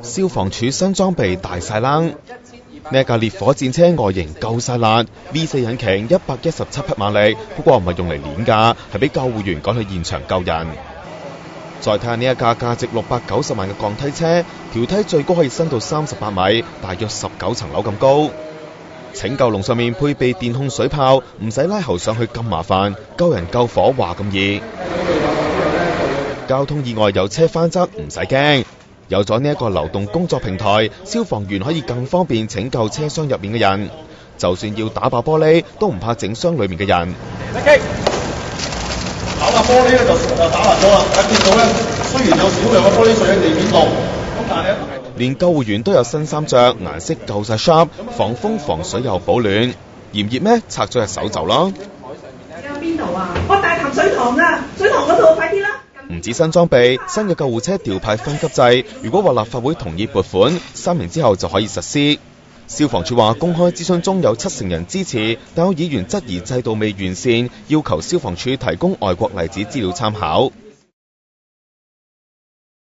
消防處新裝備大晒冷，呢一架烈火戰車外形夠晒辣 ，V4 引擎117匹馬力，不過唔係用嚟碾㗎，係俾救護員趕去現場救人。再睇下呢一架價值690萬嘅鋼梯車，條梯最高可以伸到38米，大約19層樓咁高。拯救籠上面配備電控水炮，唔使拉喉上去咁麻煩，救人救火話咁易。交通意外有車翻側唔使驚，有咗呢一個流動工作平台，消防員可以更方便拯救車廂入面嘅人，就算要打爆玻璃，都唔怕整傷裏面嘅人。打爆玻璃咧就打爛咗啦，大家見到咧，雖然有少量嘅玻璃碎喺地面度，咁但係連救護員都有新衫着，顏色夠晒 sharp， 防風防水又保暖。嫌熱咩？拆咗隻手就啦。有邊度啊？我大潭水塘啊，水塘嗰度，快啲啦！唔止新裝備，新嘅救護車調派分級制，如果獲立法會同意撥款，3年之後就可以實施。消防處話公開諮詢中有70%人支持，但有議員質疑制度未完善，要求消防處提供外國例子資料參考。